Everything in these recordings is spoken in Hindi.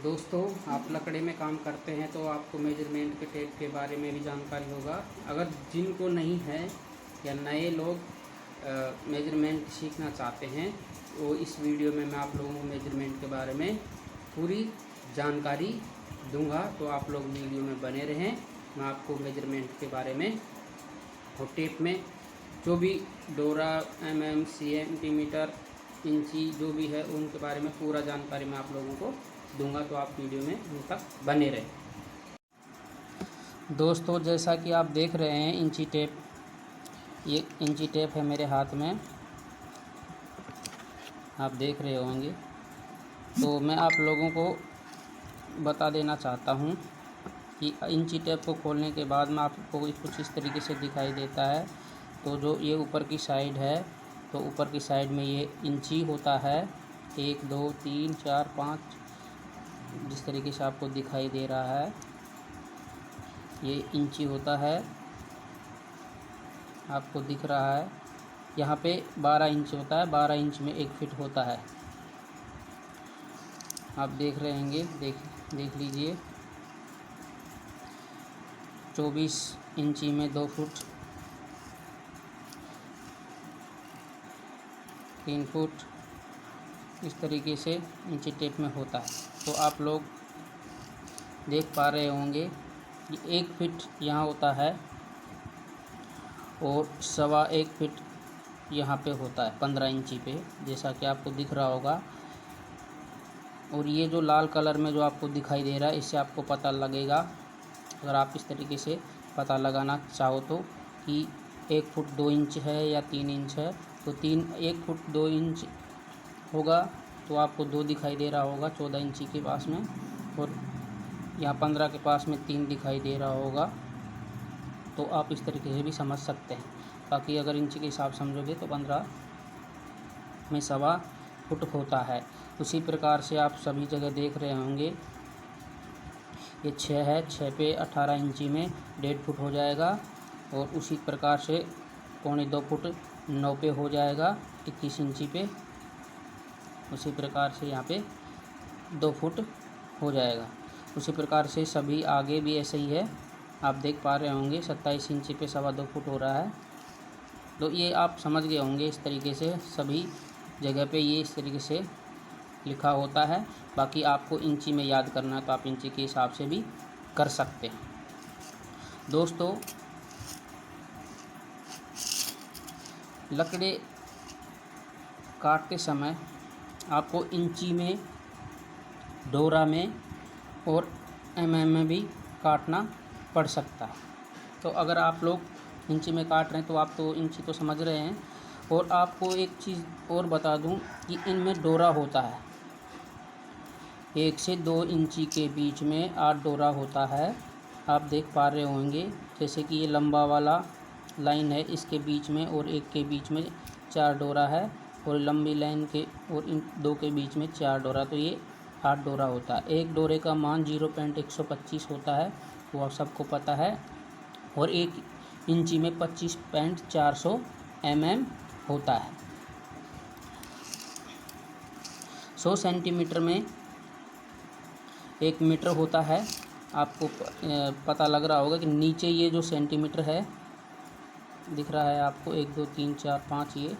दोस्तों, आप लकड़ी में काम करते हैं तो आपको मेजरमेंट के टेप के बारे में भी जानकारी होगा। अगर जिनको नहीं है या नए लोग मेजरमेंट सीखना चाहते हैं तो इस वीडियो में मैं आप लोगों को मेजरमेंट के बारे में पूरी जानकारी दूंगा। तो आप लोग वीडियो में बने रहें। मैं आपको मेजरमेंट के बारे में और टेप में जो भी डोरा, सेंटीमीटर, इंची जो भी है उनके बारे में पूरा जानकारी मैं आप लोगों को दूंगा। तो आप वीडियो में अंत तक बने रहें। दोस्तों, जैसा कि आप देख रहे हैं इंची टेप, ये इंची टेप है मेरे हाथ में, आप देख रहे होंगे। तो मैं आप लोगों को बता देना चाहता हूँ कि इंची टेप को खोलने के बाद में आपको कुछ इस तरीके से दिखाई देता है। तो जो ये ऊपर की साइड है, तो ऊपर की साइड में ये इंची होता है, 1 2 3 4 5, जिस तरीके से आपको दिखाई दे रहा है ये इंची होता है, आपको दिख रहा है। यहाँ पे 12 इंच होता है, 12 इंच में 1 फीट होता है। आप देख रहे होंगे, देख लीजिए। 24 इंची में 2 फुट, 3 फुट, इस तरीके से इंची टेप में होता है। तो आप लोग देख पा रहे होंगे कि 1 फीट यहाँ होता है और 1.25 फीट यहाँ पे होता है 15 इंची पे, जैसा कि आपको दिख रहा होगा। और ये जो लाल कलर में जो आपको दिखाई दे रहा है, इससे आपको पता लगेगा, अगर आप इस तरीके से पता लगाना चाहो तो, कि 1 फुट 2 इंच है या 3 इंच है। तो 1 फुट 2 इंच होगा तो आपको 2 दिखाई दे रहा होगा 14 इंची के पास में, और यहाँ 15 के पास में 3 दिखाई दे रहा होगा। तो आप इस तरीके से भी समझ सकते हैं। बाकी अगर इंची के हिसाब समझोगे तो 15 में 1.25 फुट होता है। उसी प्रकार से आप सभी जगह देख रहे होंगे, ये 6 है, 6 पे 18 इंची में 1.5 फुट हो जाएगा। और उसी प्रकार से 1.25 फुट 9 पे हो जाएगा 21 इंची पे। उसी प्रकार से यहाँ पे 2 फुट हो जाएगा। उसी प्रकार से सभी आगे भी ऐसे ही है, आप देख पा रहे होंगे 27 इंची पे 2.25 फुट हो रहा है। तो ये आप समझ गए होंगे, इस तरीके से सभी जगह पे ये इस तरीके से लिखा होता है। बाकी आपको इंची में याद करना है तो आप इंची के हिसाब से भी कर सकते हैं। दोस्तों, लकड़ी काटते समय आपको इंची में, डोरा में और में भी काटना पड़ सकता है। तो अगर आप लोग इंची में काट रहे हैं तो आप तो इंची तो समझ रहे हैं। और आपको एक चीज़ और बता दूं कि इनमें डोरा होता है, 1 से 2 इंची के बीच में 8 डोरा होता है। आप देख पा रहे होंगे, जैसे कि ये लंबा वाला लाइन है, इसके बीच में और एक के बीच में 4 डोरा है, और लंबी लाइन के और इन 2 के बीच में 4 डोरा, तो ये 8 डोरा होता है। एक डोरे का मान 0.125 होता है, वो आप सबको पता है। और 1 इंची में 25.400 होता है। 100 सेंटीमीटर में 1 मीटर होता है। आपको पता लग रहा होगा कि नीचे ये जो सेंटीमीटर है दिख रहा है आपको, 1 2 3 4 5, ये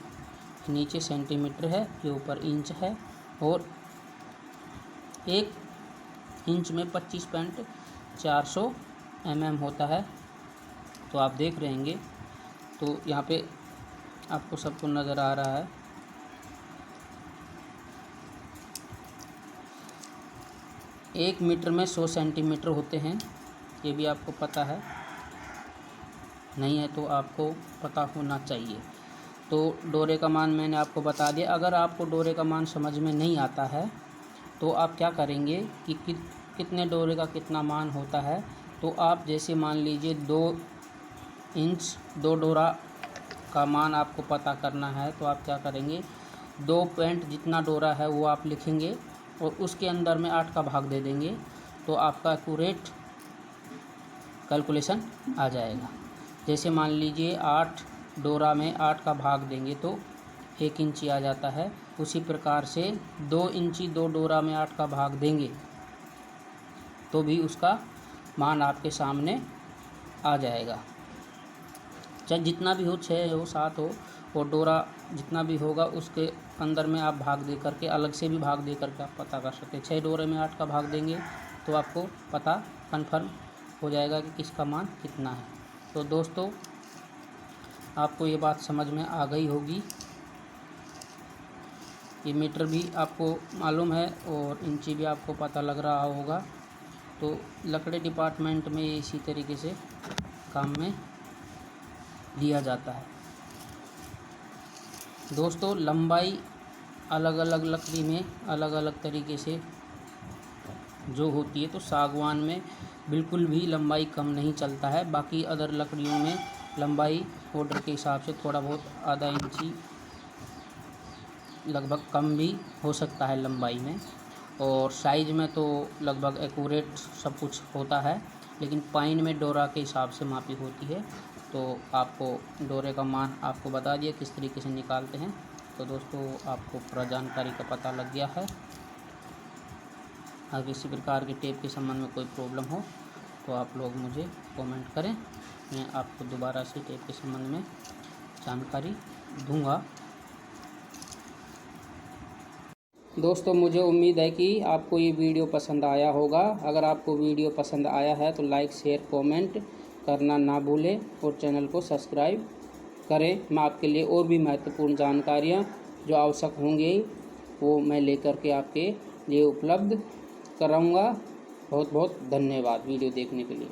नीचे सेंटीमीटर है, ये ऊपर इंच है। और 1 इंच में 25.400 होता है। तो आप देख रहे होंगे, तो यहाँ पे आपको सबको नज़र आ रहा है। एक मीटर में 100 सेंटीमीटर होते हैं, ये भी आपको पता है, नहीं है तो आपको पता होना चाहिए। तो डोरे का मान मैंने आपको बता दिया। अगर आपको डोरे का मान समझ में नहीं आता है तो आप क्या करेंगे कि कितने डोरे का कितना मान होता है। तो आप जैसे मान लीजिए 2 इंच 2 डोरा का मान आपको पता करना है, तो आप क्या करेंगे, 2 पॉइंट जितना डोरा है वो आप लिखेंगे और उसके अंदर में 8 का भाग दे देंगे, तो आपका एक्यूरेट कैलकुलेशन आ जाएगा। जैसे मान लीजिए 8 डोरा में 8 का भाग देंगे तो 1 इंची आ जाता है। उसी प्रकार से 2 इंची 2 डोरा में 8 का भाग देंगे तो भी उसका मान आपके सामने आ जाएगा। चाहे जितना भी हो, 6 हो 7 हो, और डोरा जितना भी होगा उसके अंदर में आप भाग दे करके, अलग से भी भाग दे करके आप पता कर सकते हैं। 6 डोरे में 8 का भाग देंगे तो आपको पता कन्फर्म हो जाएगा कि किसका मान कितना है। तो दोस्तों आपको ये बात समझ में आ गई होगी। ये मीटर भी आपको मालूम है और इंची भी आपको पता लग रहा होगा। तो लकड़ी डिपार्टमेंट में इसी तरीके से काम में लिया जाता है। दोस्तों लंबाई अलग अलग लकड़ी में अलग अलग तरीके से जो होती है, तो सागवान में बिल्कुल भी लंबाई कम नहीं चलता है। बाकी अदर लकड़ियों में लंबाई ऑर्डर के हिसाब से थोड़ा बहुत आधा इंची लगभग कम भी हो सकता है लंबाई में, और साइज़ में तो लगभग एक्यूरेट सब कुछ होता है। लेकिन पाइन में डोरा के हिसाब से मापी होती है। तो आपको डोरे का मान आपको बता दिया किस तरीके से निकालते हैं। तो दोस्तों आपको पूरा जानकारी का पता लग गया है। अगर किसी प्रकार के टेप के संबंध में कोई प्रॉब्लम हो तो आप लोग मुझे कमेंट करें, मैं आपको दोबारा से टेप के संबंध में जानकारी दूंगा। दोस्तों मुझे उम्मीद है कि आपको ये वीडियो पसंद आया होगा। अगर आपको वीडियो पसंद आया है तो लाइक शेयर कमेंट करना ना भूलें और चैनल को सब्सक्राइब करें। मैं आपके लिए और भी महत्वपूर्ण जानकारियाँ जो आवश्यक होंगी वो मैं लेकर के आपके लिए उपलब्ध कराऊँगा। बहुत बहुत धन्यवाद वीडियो देखने के लिए।